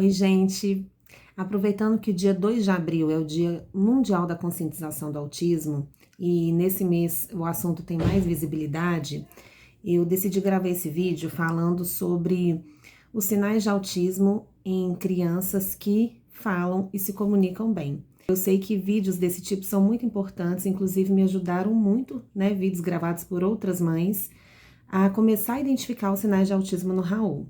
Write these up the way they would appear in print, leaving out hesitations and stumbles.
Oi, gente. Aproveitando que o dia 2 de abril é o Dia Mundial da Conscientização do Autismo e nesse mês o assunto tem mais visibilidade, eu decidi gravar esse vídeo falando sobre os sinais de autismo em crianças que falam e se comunicam bem. Eu sei que vídeos desse tipo são muito importantes, inclusive me ajudaram muito, né, vídeos gravados por outras mães, a começar a identificar os sinais de autismo no Raul.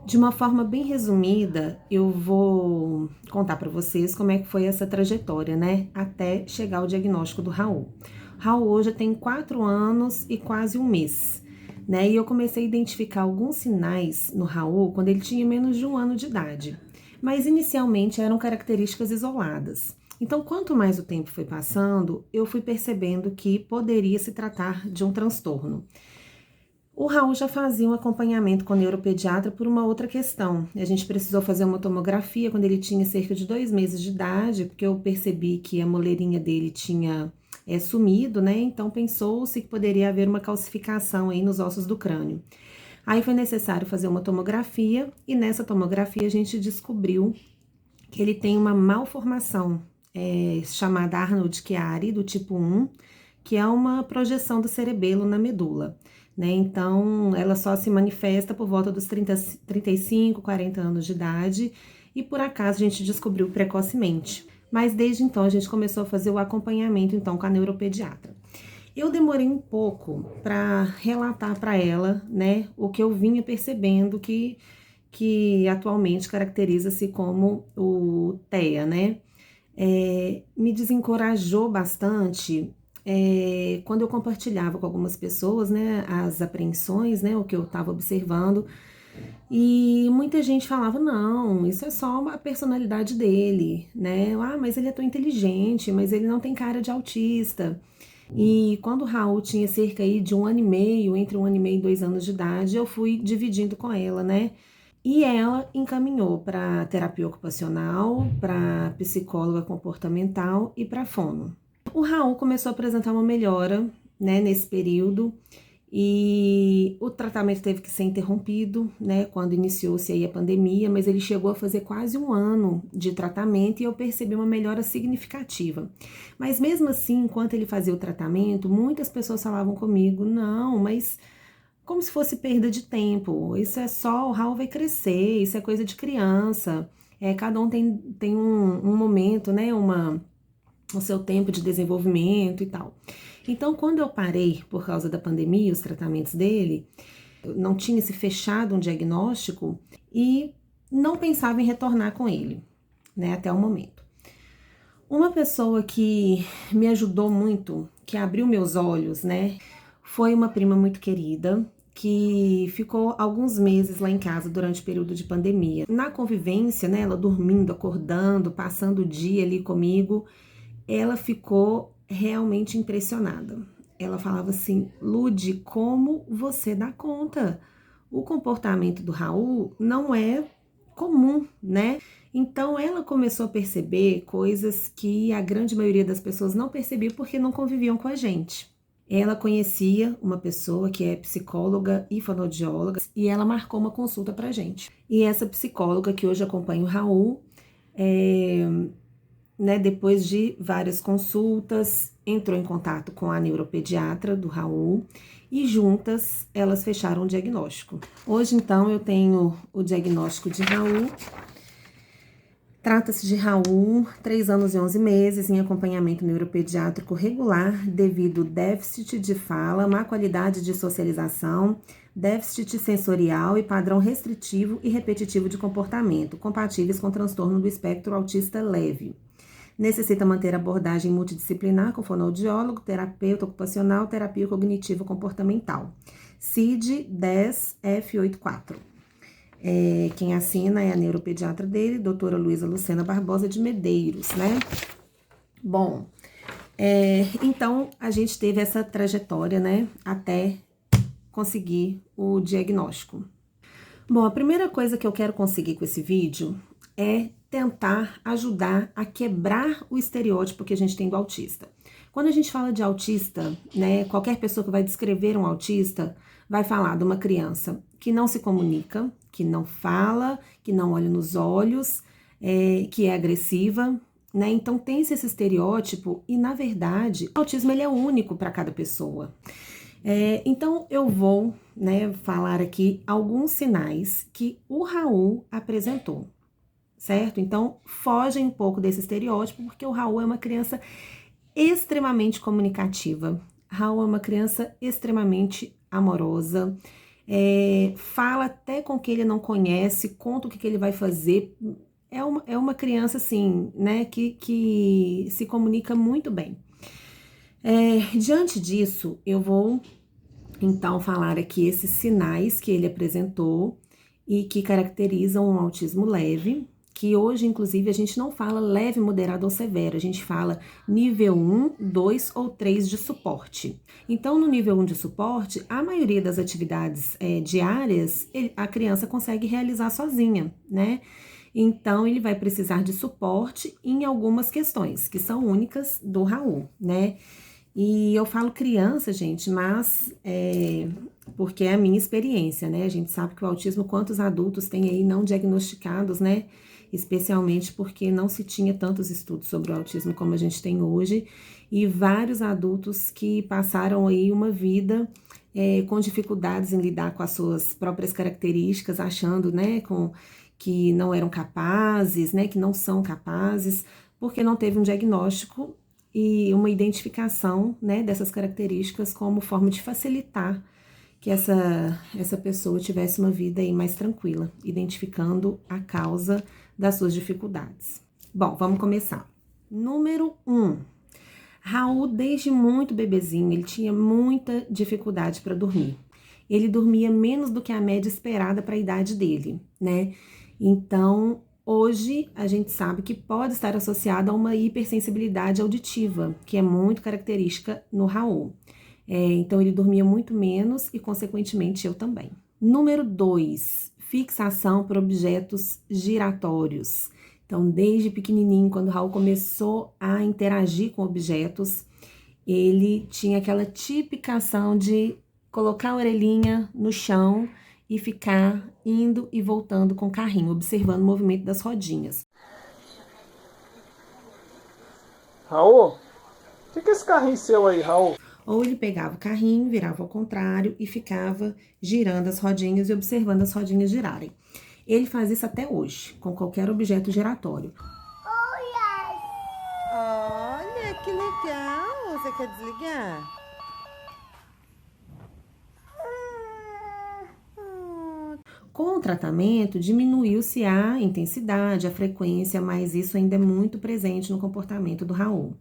De uma forma bem resumida, eu vou contar para vocês como é que foi essa trajetória, né, até chegar ao diagnóstico do Raul. Raul hoje tem 4 anos e quase um mês, né, e eu comecei a identificar alguns sinais no Raul quando ele tinha menos de 1 ano de idade, mas inicialmente eram características isoladas. Então, quanto mais o tempo foi passando, eu fui percebendo que poderia se tratar de um transtorno. O Raul já fazia um acompanhamento com o neuropediatra por uma outra questão. A gente precisou fazer uma tomografia quando ele tinha cerca de 2 meses de idade, porque eu percebi que a moleirinha dele tinha sumido, né? Então pensou-se que poderia haver uma calcificação aí nos ossos do crânio. Aí foi necessário fazer uma tomografia e nessa tomografia a gente descobriu que ele tem uma malformação chamada Arnold-Chiari do tipo 1, que é uma projeção do cerebelo na medula. Né? Então, ela só se manifesta por volta dos 35, 40 anos de idade e por acaso a gente descobriu precocemente. Mas desde então a gente começou a fazer o acompanhamento então com a neuropediatra. Eu demorei um pouco para relatar para ela, né, o que eu vinha percebendo que atualmente caracteriza-se como o TEA, né? Me desencorajou bastante quando eu compartilhava com algumas pessoas, né, as apreensões, né, o que eu estava observando, e muita gente falava, não, isso é só a personalidade dele, né, mas ele é tão inteligente, mas ele não tem cara de autista. E quando o Raul tinha cerca aí de 1 ano e meio, entre 1 ano e meio e 2 anos de idade, eu fui dividindo com ela, né, e ela encaminhou para terapia ocupacional, para psicóloga comportamental e para fono. O Raul começou a apresentar uma melhora, né, nesse período e o tratamento teve que ser interrompido, né, quando iniciou-se aí a pandemia, mas ele chegou a fazer quase 1 ano de tratamento e eu percebi uma melhora significativa. Mas mesmo assim, enquanto ele fazia o tratamento, muitas pessoas falavam comigo, não, mas como se fosse perda de tempo, isso é só, o Raul vai crescer, isso é coisa de criança, cada um tem um momento, né, o seu tempo de desenvolvimento e tal. Então, quando eu parei por causa da pandemia, os tratamentos dele, eu não tinha se fechado um diagnóstico e não pensava em retornar com ele, né, até o momento. Uma pessoa que me ajudou muito, que abriu meus olhos, né, foi uma prima muito querida, que ficou alguns meses lá em casa durante o período de pandemia. Na convivência, né, ela dormindo, acordando, passando o dia ali comigo, ela ficou realmente impressionada. Ela falava assim, Lude, como você dá conta? O comportamento do Raul não é comum, né? Então ela começou a perceber coisas que a grande maioria das pessoas não percebia porque não conviviam com a gente. Ela conhecia uma pessoa que é psicóloga e fonoaudióloga e ela marcou uma consulta pra gente. E essa psicóloga que hoje acompanha o Raul, né, depois de várias consultas, entrou em contato com a neuropediatra do Raul e juntas elas fecharam o diagnóstico. Hoje, então, eu tenho o diagnóstico de Raul. Trata-se de Raul, 3 anos e 11 meses, em acompanhamento neuropediátrico regular, devido déficit de fala, má qualidade de socialização, déficit sensorial e padrão restritivo e repetitivo de comportamento, compatíveis com transtorno do espectro autista leve. Necessita manter abordagem multidisciplinar com fonoaudiólogo, terapeuta ocupacional, terapia cognitivo-comportamental. CID 10F84. Quem assina é a neuropediatra dele, doutora Luísa Lucena Barbosa de Medeiros, né? Bom, então a gente teve essa trajetória, né, até conseguir o diagnóstico. Bom, a primeira coisa que eu quero conseguir com esse vídeo é tentar ajudar a quebrar o estereótipo que a gente tem do autista. Quando a gente fala de autista, né, qualquer pessoa que vai descrever um autista vai falar de uma criança que não se comunica, que não fala, que não olha nos olhos, que é agressiva, né? Então tem-se esse estereótipo e, na verdade, o autismo ele é único para cada pessoa. Então eu vou, né, falar aqui alguns sinais que o Raul apresentou, certo? Então fogem um pouco desse estereótipo, porque o Raul é uma criança extremamente comunicativa. Raul é uma criança extremamente amorosa, fala até com quem ele não conhece, conta o que ele vai fazer. É uma criança, assim, né, que se comunica muito bem. Diante disso, eu vou, então, falar aqui esses sinais que ele apresentou e que caracterizam um autismo leve, que hoje, inclusive, a gente não fala leve, moderado ou severo, a gente fala nível 1, 2 ou 3 de suporte. Então, no nível 1 de suporte, a maioria das atividades diárias, a criança consegue realizar sozinha, né? Então, ele vai precisar de suporte em algumas questões, que são únicas do Raul, né? E eu falo criança, gente, mas porque é a minha experiência, né? A gente sabe que o autismo, quantos adultos tem aí não diagnosticados, né? Especialmente porque não se tinha tantos estudos sobre o autismo como a gente tem hoje, e vários adultos que passaram aí uma vida com dificuldades em lidar com as suas próprias características, achando, né, que não eram capazes, né, que não são capazes, porque não teve um diagnóstico e uma identificação, né, dessas características como forma de facilitar que essa pessoa tivesse uma vida aí mais tranquila, identificando a causa das suas dificuldades. Bom, vamos começar. Número 1. Raul, desde muito bebezinho, ele tinha muita dificuldade para dormir. Ele dormia menos do que a média esperada para a idade dele, né? Então, hoje a gente sabe que pode estar associado a uma hipersensibilidade auditiva, que é muito característica no Raul. Então, ele dormia muito menos e, consequentemente, eu também. Número 2, fixação por objetos giratórios. Então, desde pequenininho, quando o Raul começou a interagir com objetos, ele tinha aquela tipificação de colocar a orelhinha no chão e ficar indo e voltando com o carrinho, observando o movimento das rodinhas. Raul, o que é esse carrinho seu aí, Raul? Ou ele pegava o carrinho, virava ao contrário e ficava girando as rodinhas e observando as rodinhas girarem. Ele faz isso até hoje, com qualquer objeto giratório. Olha, que legal! Você quer desligar? Com o tratamento, diminuiu-se a intensidade, a frequência, mas isso ainda é muito presente no comportamento do Raul.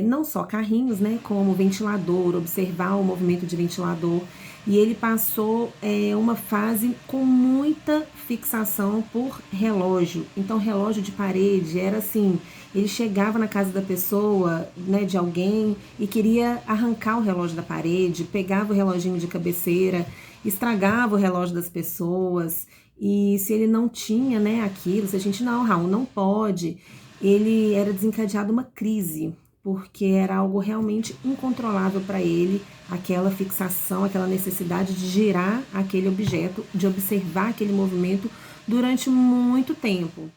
Não só carrinhos, né, como ventilador, observar o movimento de ventilador. E ele passou uma fase com muita fixação por relógio. Então, relógio de parede era assim, ele chegava na casa da pessoa, né, de alguém, e queria arrancar o relógio da parede, pegava o reloginho de cabeceira, estragava o relógio das pessoas. E se ele não tinha, né, aquilo, se a gente, não, Raul, não pode, ele era desencadeado uma crise, porque era algo realmente incontrolável para ele, aquela fixação, aquela necessidade de girar aquele objeto, de observar aquele movimento durante muito tempo.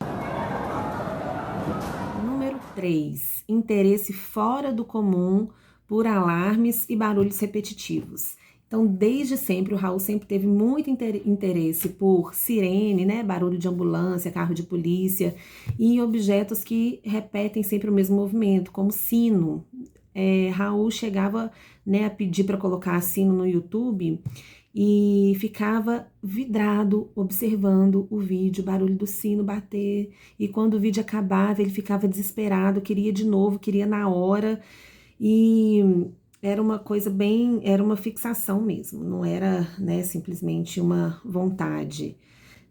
Número 3, interesse fora do comum por alarmes e barulhos repetitivos. Então, desde sempre, o Raul sempre teve muito interesse por sirene, né, barulho de ambulância, carro de polícia, e objetos que repetem sempre o mesmo movimento, como sino. Raul chegava, né, a pedir para colocar sino no YouTube e ficava vidrado, observando o vídeo, o barulho do sino bater, e quando o vídeo acabava, ele ficava desesperado, queria de novo, queria na hora, e era uma coisa bem, era uma fixação mesmo, não era, né, simplesmente uma vontade,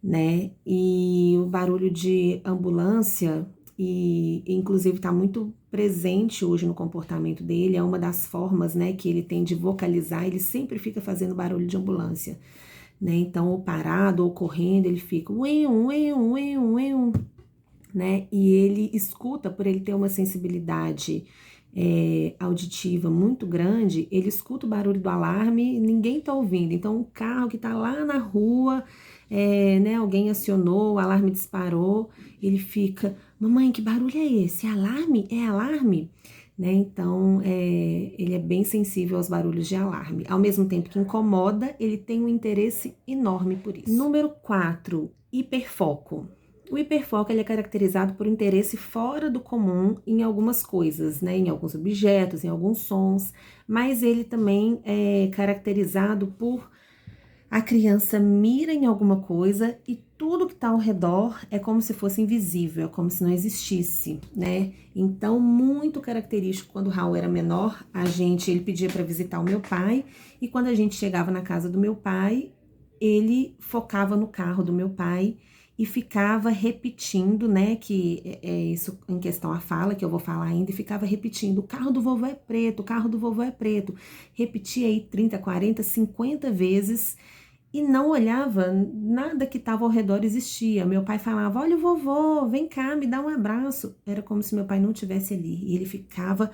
né? E o barulho de ambulância, e inclusive está muito presente hoje no comportamento dele, é uma das formas, né, que ele tem de vocalizar, ele sempre fica fazendo barulho de ambulância, né? Então, ou parado ou correndo, ele fica uéum, uéum, uéum, uéum, né? E ele escuta, por ele ter uma sensibilidade auditiva muito grande, ele escuta o barulho do alarme, ninguém tá ouvindo. Então, o carro que tá lá na rua, né, alguém acionou, o alarme disparou, ele fica, mamãe, que barulho é esse? É alarme? É alarme? Né? Então, ele é bem sensível aos barulhos de alarme. Ao mesmo tempo que incomoda, ele tem um interesse enorme por isso. Número 4, hiperfoco. O hiperfoco ele é caracterizado por interesse fora do comum em algumas coisas, né? Em alguns objetos, em alguns sons, mas ele também é caracterizado por a criança mira em alguma coisa e tudo que está ao redor é como se fosse invisível, é como se não existisse, né? Então, muito característico quando o Raul era menor, ele pedia para visitar o meu pai e quando a gente chegava na casa do meu pai, ele focava no carro do meu pai e ficava repetindo, né, que é isso em questão à fala, que eu vou falar ainda, e ficava repetindo, o carro do vovô é preto, o carro do vovô é preto. Repetia aí 30, 40, 50 vezes e não olhava, nada que estava ao redor existia. Meu pai falava, olha o vovô, vem cá, me dá um abraço. Era como se meu pai não estivesse ali. E ele ficava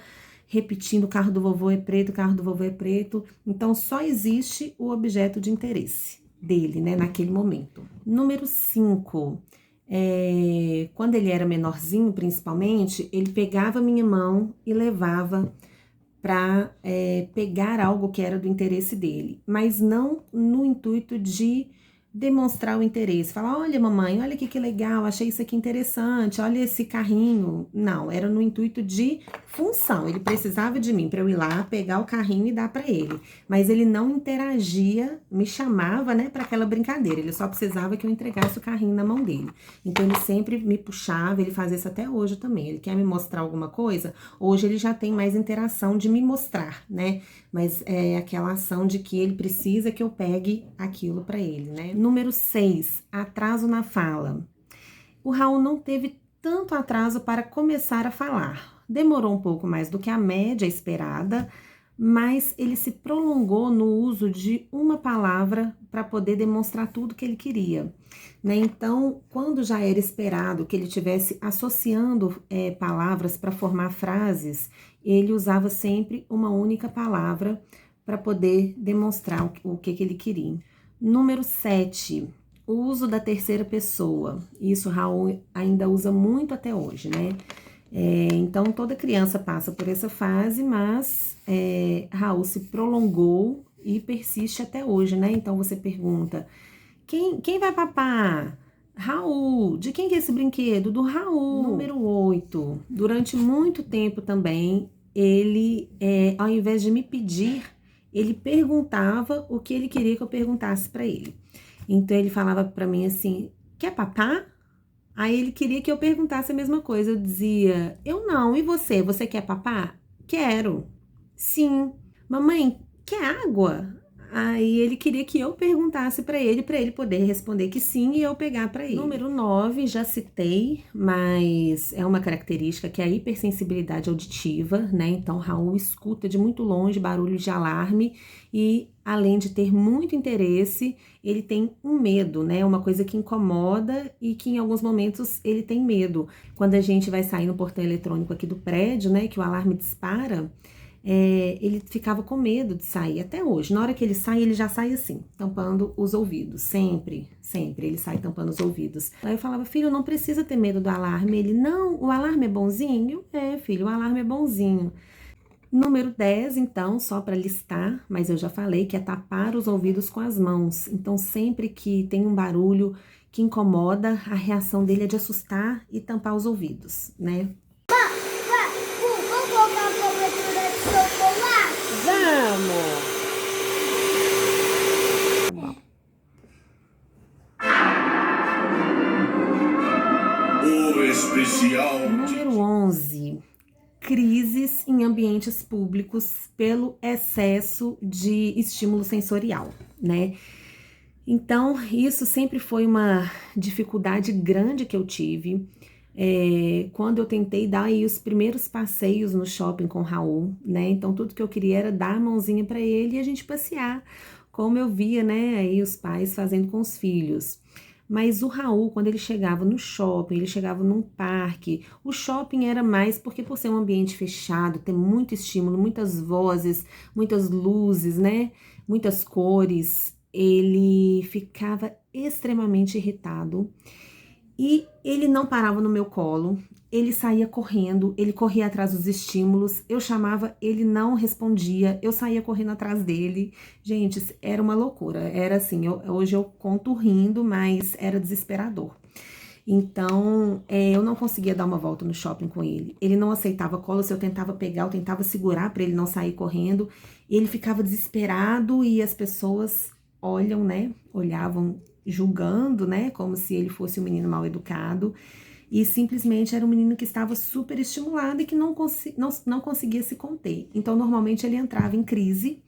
repetindo, o carro do vovô é preto, o carro do vovô é preto. Então, só existe o objeto de interesse dele, né, naquele momento. Número 5, quando ele era menorzinho, principalmente, ele pegava minha mão e levava para pegar algo que era do interesse dele, mas não no intuito de demonstrar o interesse, falar, olha mamãe, olha aqui que legal, achei isso aqui interessante, olha esse carrinho. Não, era no intuito de função, ele precisava de mim para eu ir lá, pegar o carrinho e dar para ele, mas ele não interagia, me chamava, né, para aquela brincadeira, ele só precisava que eu entregasse o carrinho na mão dele. Então ele sempre me puxava, ele faz isso até hoje também, ele quer me mostrar alguma coisa, hoje ele já tem mais interação de me mostrar, né, mas é aquela ação de que ele precisa que eu pegue aquilo para ele, né. Número 6, atraso na fala. O Raul não teve tanto atraso para começar a falar. Demorou um pouco mais do que a média esperada, mas ele se prolongou no uso de uma palavra para poder demonstrar tudo que ele queria, né? Então, quando já era esperado que ele tivesse associando palavras para formar frases, ele usava sempre uma única palavra para poder demonstrar o que ele queria. Número 7, o uso da terceira pessoa. Isso Raul ainda usa muito até hoje, né? Então, toda criança passa por essa fase, mas Raul se prolongou e persiste até hoje, né? Então, você pergunta, quem vai papar? Raul. De quem que é esse brinquedo? Do Raul. Número 8, durante muito tempo também, ele, ao invés de me pedir, ele perguntava o que ele queria que eu perguntasse para ele. Então, ele falava para mim assim, quer papar? Aí, ele queria que eu perguntasse a mesma coisa. Eu dizia, eu não, e você? Você quer papar? Quero. Sim. Mamãe, quer água? Aí, ele queria que eu perguntasse para ele poder responder que sim e eu pegar para ele. Número 9, já citei, mas é uma característica que é a hipersensibilidade auditiva, né? Então, Raul escuta de muito longe barulhos de alarme e, além de ter muito interesse, ele tem um medo, né? Uma coisa que incomoda e que, em alguns momentos, ele tem medo. Quando a gente vai sair no portão eletrônico aqui do prédio, né? Que o alarme dispara, ele ficava com medo de sair, até hoje. Na hora que ele sai, ele já sai assim, tampando os ouvidos, sempre ele sai tampando os ouvidos. Aí eu falava, filho, não precisa ter medo do alarme. Ele, não, o alarme é bonzinho? Filho, o alarme é bonzinho. Número 10, então, só para listar, mas eu já falei que é tapar os ouvidos com as mãos. Então, sempre que tem um barulho que incomoda, a reação dele é de assustar e tampar os ouvidos, né? Vamos colocar a cobertura de chocolate? Vamos! O especial. Número 11. Crises em ambientes públicos pelo excesso de estímulo sensorial, né? Então, isso sempre foi uma dificuldade grande que eu tive quando eu tentei dar aí os primeiros passeios no shopping com o Raul, né? Então, tudo que eu queria era dar a mãozinha para ele e a gente passear, como eu via, né, aí os pais fazendo com os filhos. Mas o Raul, quando ele chegava no shopping, ele chegava num parque, o shopping era mais porque por ser um ambiente fechado, ter muito estímulo, muitas vozes, muitas luzes, né? Muitas cores. ele ficava extremamente irritado e ele não parava no meu colo, ele saía correndo, ele corria atrás dos estímulos, eu chamava, ele não respondia, eu saía correndo atrás dele. Gente, era uma loucura, era assim, hoje eu conto rindo, mas era desesperador. Então, eu não conseguia dar uma volta no shopping com ele. Ele não aceitava colo, se eu tentava pegar, eu tentava segurar para ele não sair correndo. Ele ficava desesperado e as pessoas olhavam julgando, né, como se ele fosse um menino mal educado. E simplesmente era um menino que estava super estimulado e que não conseguia se conter. Então, normalmente ele entrava em crise.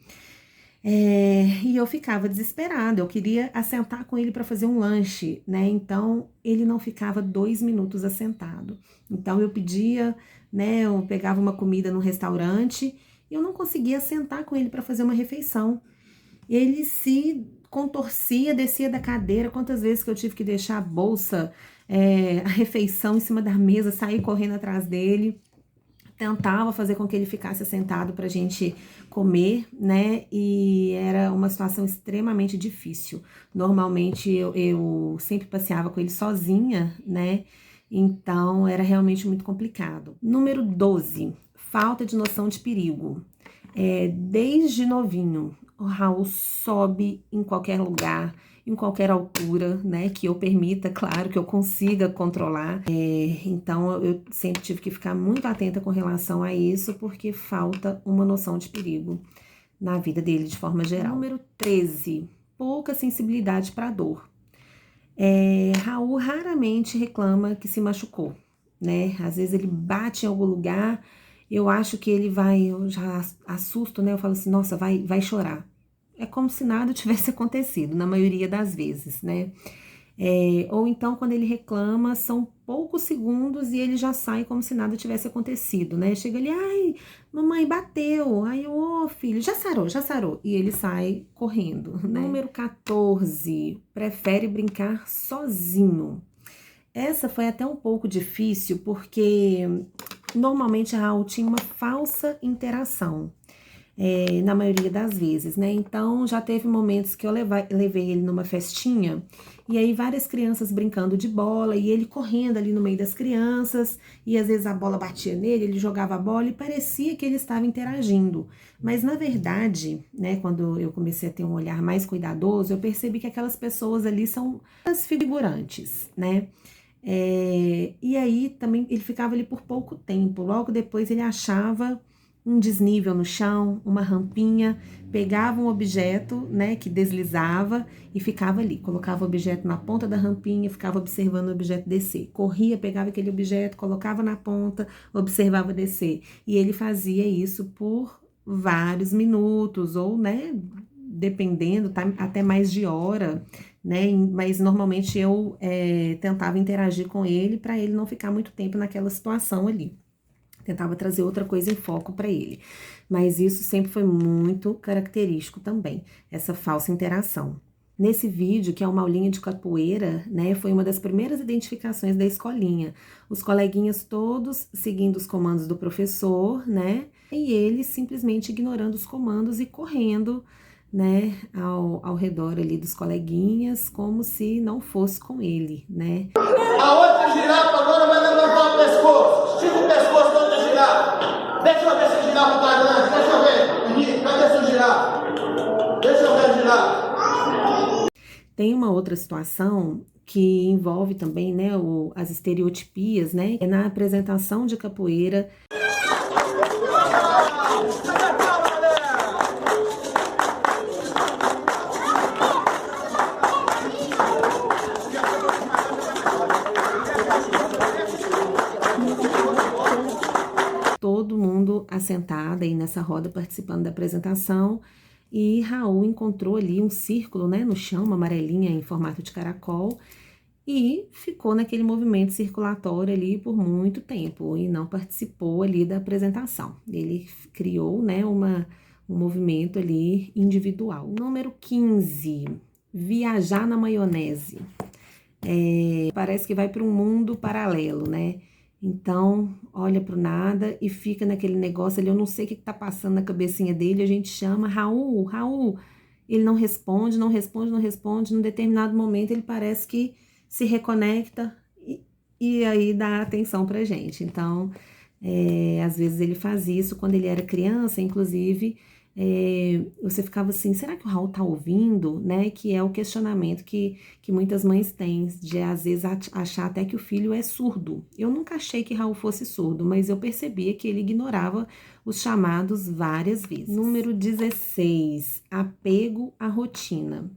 E eu ficava desesperada, eu queria assentar com ele para fazer um lanche, né? Então, ele não ficava 2 minutos assentado. Então, eu pedia, né? Eu pegava uma comida no restaurante e eu não conseguia sentar com ele para fazer uma refeição. Ele se contorcia, descia da cadeira. Quantas vezes que eu tive que deixar a bolsa, a refeição em cima da mesa, sair correndo atrás dele. Tentava fazer com que ele ficasse sentado pra gente comer, né? E era uma situação extremamente difícil. Normalmente eu sempre passeava com ele sozinha, né? Então era realmente muito complicado. Número 12, falta de noção de perigo. Desde novinho, o Raul sobe em qualquer lugar, em qualquer altura, né, que eu permita, claro, que eu consiga controlar. Então, eu sempre tive que ficar muito atenta com relação a isso, porque falta uma noção de perigo na vida dele de forma geral. Número 13, pouca sensibilidade para dor. Raul raramente reclama que se machucou, né, às vezes ele bate em algum lugar, eu acho que ele eu já assusto, né, eu falo assim, nossa, vai chorar. É como se nada tivesse acontecido, na maioria das vezes, né? Ou então, quando ele reclama, são poucos segundos e ele já sai como se nada tivesse acontecido, né? Chega ali, ai, mamãe bateu, ai, ô filho, já sarou, e ele sai correndo, né? Número 14, prefere brincar sozinho. Essa foi até um pouco difícil, porque normalmente a Raul tinha uma falsa interação. Na maioria das vezes, né? Então, já teve momentos que eu levei ele numa festinha, e aí várias crianças brincando de bola, e ele correndo ali no meio das crianças, e às vezes a bola batia nele, ele jogava a bola, e parecia que ele estava interagindo. Mas, na verdade, né, quando eu comecei a ter um olhar mais cuidadoso, eu percebi que aquelas pessoas ali são as figurantes, né? E aí, também, ele ficava ali por pouco tempo, logo depois ele achava um desnível no chão, uma rampinha, pegava um objeto, né, que deslizava e ficava ali, colocava o objeto na ponta da rampinha, ficava observando o objeto descer, corria, pegava aquele objeto, colocava na ponta, observava descer, e ele fazia isso por vários minutos, ou, né, dependendo, até mais de hora, né, mas normalmente eu tentava interagir com ele para ele não ficar muito tempo naquela situação ali. Tentava trazer outra coisa em foco para ele. Mas isso sempre foi muito característico também, essa falsa interação. Nesse vídeo, que é uma aulinha de capoeira, né, foi uma das primeiras identificações da escolinha. Os coleguinhas todos seguindo os comandos do professor, né, e ele simplesmente ignorando os comandos e correndo, né, ao redor ali dos coleguinhas, como se não fosse com ele, né. A outra girafa agora vai levantar o pescoço. Estica o pescoço da outra girafa. Deixa eu ver se girafa tá grande. Deixa eu ver. Henrique, cadê sua girafa? Deixa eu ver a girafa. Tem uma outra situação que envolve também, né, as estereotipias, né, na apresentação de capoeira. Todo mundo assentado aí nessa roda participando da apresentação, e Raul encontrou ali um círculo, né, no chão, uma amarelinha em formato de caracol, e ficou naquele movimento circulatório ali por muito tempo e não participou ali da apresentação. Ele criou, né, um movimento ali individual. Número 15, viajar na maionese. Parece que vai para um mundo paralelo, né? Então, olha pro nada e fica naquele negócio ali, eu não sei o que tá passando na cabecinha dele, a gente chama Raul, ele não responde, não responde, não responde. Num determinado momento, ele parece que se reconecta e aí dá atenção pra gente. Então, às vezes ele faz isso. Quando ele era criança, inclusive, você ficava assim, será que o Raul tá ouvindo, né? Que é o questionamento que muitas mães têm, de às vezes achar até que o filho é surdo. Eu nunca achei que Raul fosse surdo, mas eu percebia que ele ignorava os chamados várias vezes. Número 16, apego à rotina.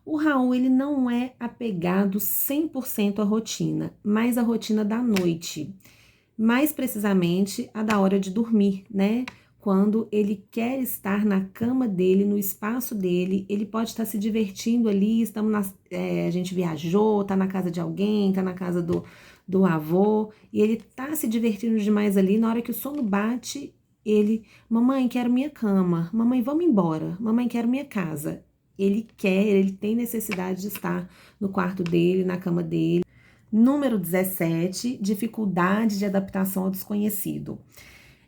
O Raul, ele não é apegado 100% à rotina, mas à rotina da noite. Mais precisamente, a da hora de dormir, né? Quando ele quer estar na cama dele, no espaço dele, ele pode estar se divertindo ali, a gente viajou, tá na casa de alguém, tá na casa do avô, e ele tá se divertindo demais ali. Na hora que o sono bate, mamãe, quero minha cama, mamãe, vamos embora, mamãe, quero minha casa. Ele tem necessidade de estar no quarto dele, na cama dele. Número 17, dificuldade de adaptação ao desconhecido.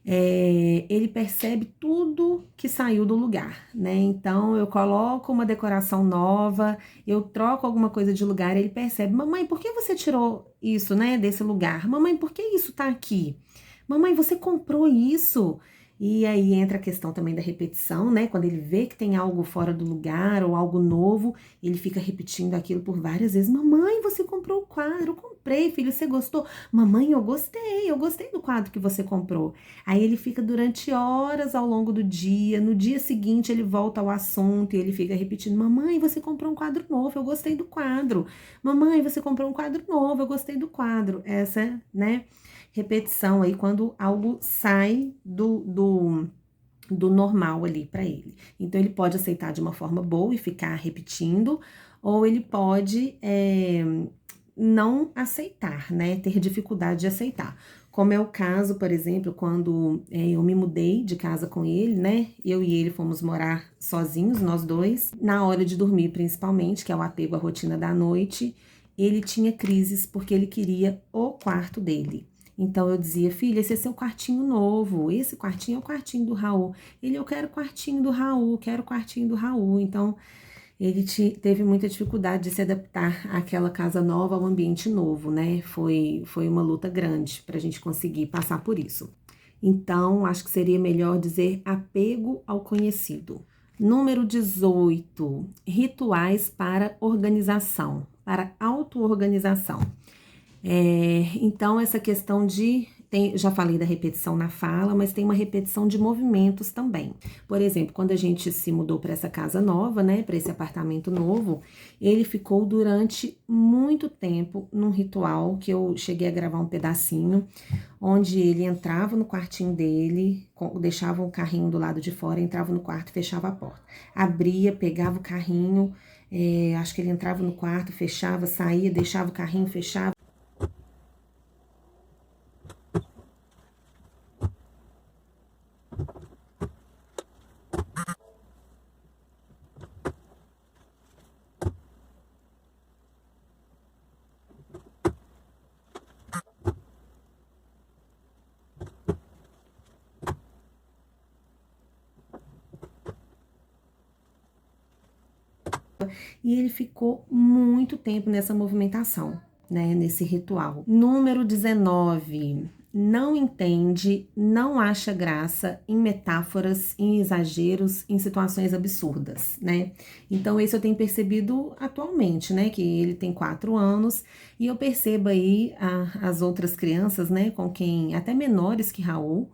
Ele percebe tudo que saiu do lugar, né? Então, eu coloco uma decoração nova, eu troco alguma coisa de lugar, ele percebe, mamãe, por que você tirou isso, né, desse lugar? Mamãe, por que isso tá aqui? Mamãe, você comprou isso? E aí entra a questão também da repetição, né? Quando ele vê que tem algo fora do lugar ou algo novo, ele fica repetindo aquilo por várias vezes. Mamãe, você comprou o quadro? Eu comprei, filho, você gostou? Mamãe, eu gostei do quadro que você comprou. Aí ele fica durante horas ao longo do dia, no dia seguinte ele volta ao assunto e ele fica repetindo, mamãe, você comprou um quadro novo, eu gostei do quadro. Mamãe, você comprou um quadro novo, eu gostei do quadro. Essa, né? Repetição aí quando algo sai do normal ali para ele. Então, ele pode aceitar de uma forma boa e ficar repetindo, ou ele pode não aceitar, né? Ter dificuldade de aceitar. Como é o caso, por exemplo, quando eu me mudei de casa com ele, né? Eu e ele fomos morar sozinhos, nós dois. Na hora de dormir, principalmente, que é o apego à rotina da noite, ele tinha crises porque ele queria o quarto dele. Então, eu dizia, filha, esse é seu quartinho novo, esse quartinho é o quartinho do Raul. Eu quero o quartinho do Raul, quero o quartinho do Raul. Então, ele teve muita dificuldade de se adaptar àquela casa nova, ao ambiente novo, né? Foi uma luta grande para a gente conseguir passar por isso. Então, acho que seria melhor dizer apego ao conhecido. Número 18, rituais para organização, para auto-organização. Então, essa questão já falei da repetição na fala, mas tem uma repetição de movimentos também. Por exemplo, quando a gente se mudou para essa casa nova, né, para esse apartamento novo, ele ficou durante muito tempo num ritual que eu cheguei a gravar um pedacinho, onde ele entrava no quartinho dele, deixava o carrinho do lado de fora, entrava no quarto, fechava a porta. Abria, pegava o carrinho, acho que ele entrava no quarto, fechava, saía, deixava o carrinho, fechava. E ele ficou muito tempo nessa movimentação, né, nesse ritual. Número 19, não entende, não acha graça em metáforas, em exageros, em situações absurdas, né? Então, esse eu tenho percebido atualmente, né, que ele tem 4 anos, e eu percebo aí as outras crianças, né, com quem, até menores que Raul,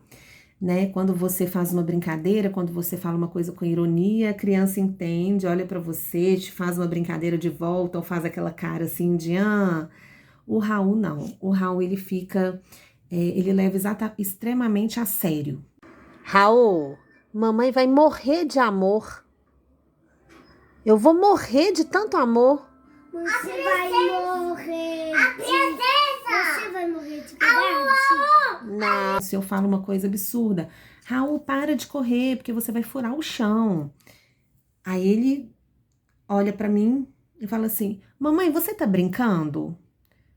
né? Quando você faz uma brincadeira, quando você fala uma coisa com ironia, a criança entende, olha pra você, te faz uma brincadeira de volta, ou faz aquela cara assim de O Raul não. O Raul, ele fica, ele leva extremamente a sério. Raul, mamãe vai morrer de amor. Eu vou morrer de tanto amor. Você vai morrer. A princesa! Você vai morrer de verdade? Não, se eu falo uma coisa absurda, Raul, para de correr, porque você vai furar o chão. Aí ele olha pra mim e fala assim, mamãe, você tá brincando?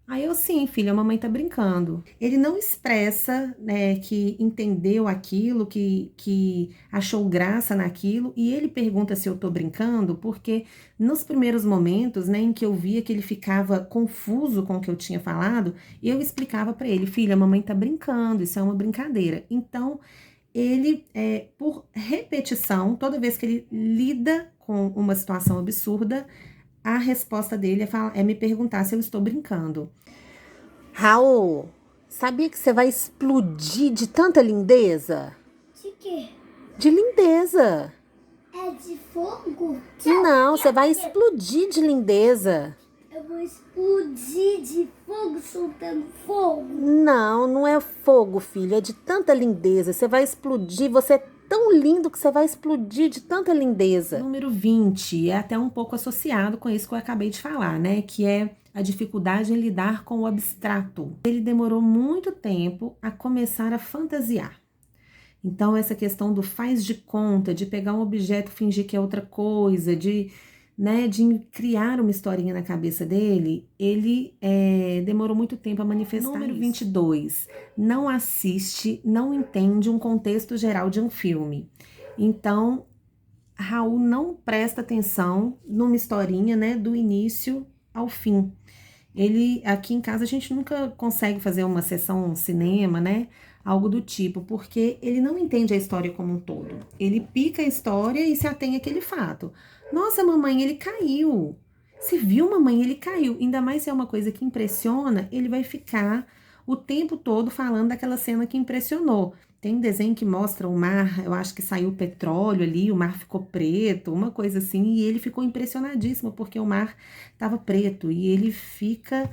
Aí eu, sim, filha, a mamãe tá brincando. Ele não expressa, né, que entendeu aquilo, que achou graça naquilo, e ele pergunta se eu tô brincando, porque nos primeiros momentos, né, em que eu via que ele ficava confuso com o que eu tinha falado, eu explicava pra ele, filha, a mamãe tá brincando, isso é uma brincadeira. Então, ele, por repetição, toda vez que ele lida com uma situação absurda, a resposta dele é me perguntar se eu estou brincando. Raul, sabia que você vai explodir de tanta lindeza? De quê? De lindeza. É de fogo? Não, você vai explodir de lindeza. Eu vou explodir de fogo soltando fogo. Não, não é fogo, filho, é de tanta lindeza. Você vai explodir, você é tão lindo que você vai explodir de tanta lindeza. Número 20 é até um pouco associado com isso que eu acabei de falar, né? Que é a dificuldade em lidar com o abstrato. Ele demorou muito tempo a começar a fantasiar. Então, essa questão do faz de conta, de pegar um objeto, fingir que é outra coisa, de criar uma historinha na cabeça dele, ele demorou muito tempo a manifestar. Número 22, não assiste, não entende um contexto geral de um filme. Então, Raul não presta atenção numa historinha, né, do início ao fim. Ele, aqui em casa, a gente nunca consegue fazer uma sessão cinema, né, algo do tipo, porque ele não entende a história como um todo. Ele pica a história e se atém àquele fato. Nossa, mamãe, ele caiu. Você viu, mamãe, ele caiu. Ainda mais se é uma coisa que impressiona, ele vai ficar o tempo todo falando daquela cena que impressionou. Tem um desenho que mostra o mar, eu acho que saiu petróleo ali, o mar ficou preto, uma coisa assim, e ele ficou impressionadíssimo porque o mar estava preto, e ele fica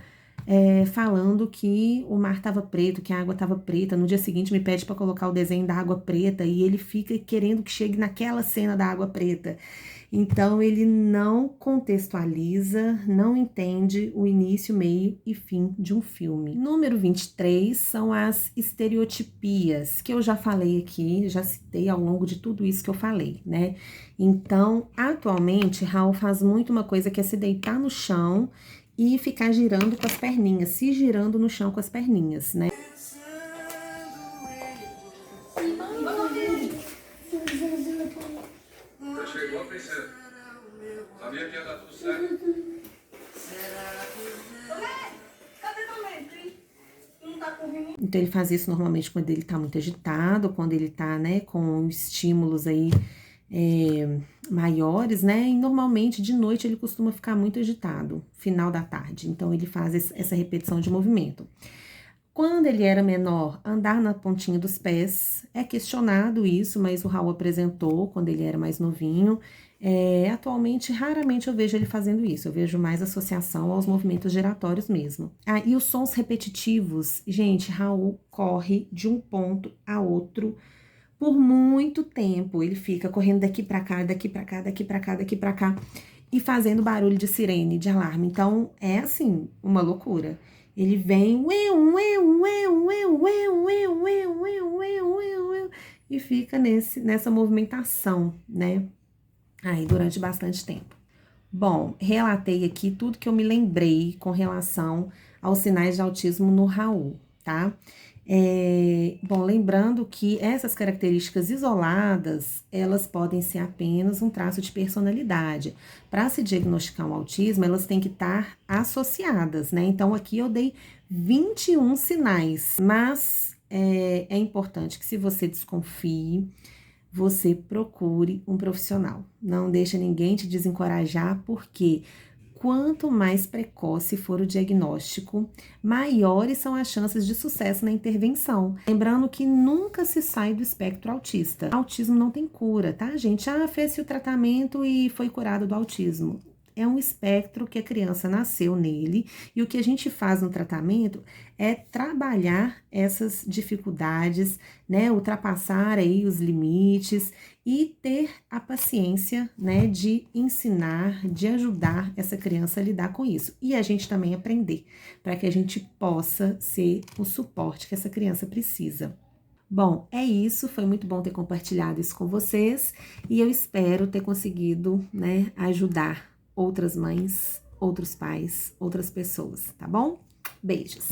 falando que o mar estava preto, que a água estava preta. No dia seguinte me pede para colocar o desenho da água preta, e ele fica querendo que chegue naquela cena da água preta. Então, ele não contextualiza, não entende o início, meio e fim de um filme. Número 23 são as estereotipias, que eu já falei aqui, já citei ao longo de tudo isso que eu falei, né? Então, atualmente, Raul faz muito uma coisa que é se deitar no chão e ficar girando com as perninhas, se girando no chão com as perninhas, né? Chegou, princesa. Sabia que ia dar tudo certo? Então, ele faz isso normalmente quando ele tá muito agitado, quando ele tá, né, com estímulos aí maiores, né, e normalmente de noite ele costuma ficar muito agitado, final da tarde. Então, ele faz essa repetição de movimento. Quando ele era menor, andar na pontinha dos pés, é questionado isso, mas o Raul apresentou quando ele era mais novinho. Atualmente, raramente eu vejo ele fazendo isso, eu vejo mais associação aos movimentos giratórios mesmo. E os sons repetitivos, gente, Raul corre de um ponto a outro por muito tempo. Ele fica correndo daqui pra cá, daqui pra cá, daqui pra cá, daqui pra cá, e fazendo barulho de sirene, de alarme. Então, é assim, uma loucura. Ele vem e fica nessa movimentação, né? Aí, durante bastante tempo. Bom, relatei aqui tudo que eu me lembrei com relação aos sinais de autismo no Raul, tá? Bom, lembrando que essas características isoladas, elas podem ser apenas um traço de personalidade. Para se diagnosticar um autismo, elas têm que estar associadas, né? Então, aqui eu dei 21 sinais, mas é importante que, se você desconfie, você procure um profissional. Não deixa ninguém te desencorajar, porque quanto mais precoce for o diagnóstico, maiores são as chances de sucesso na intervenção. Lembrando que nunca se sai do espectro autista. Autismo não tem cura, tá, gente? Fez-se o tratamento e foi curado do autismo. É um espectro que a criança nasceu nele, e o que a gente faz no tratamento é trabalhar essas dificuldades, né, ultrapassar aí os limites e ter a paciência, né, de ensinar, de ajudar essa criança a lidar com isso. E a gente também aprender, para que a gente possa ser o suporte que essa criança precisa. Bom, é isso, foi muito bom ter compartilhado isso com vocês, e eu espero ter conseguido, né, ajudar outras mães, outros pais, outras pessoas, tá bom? Beijos!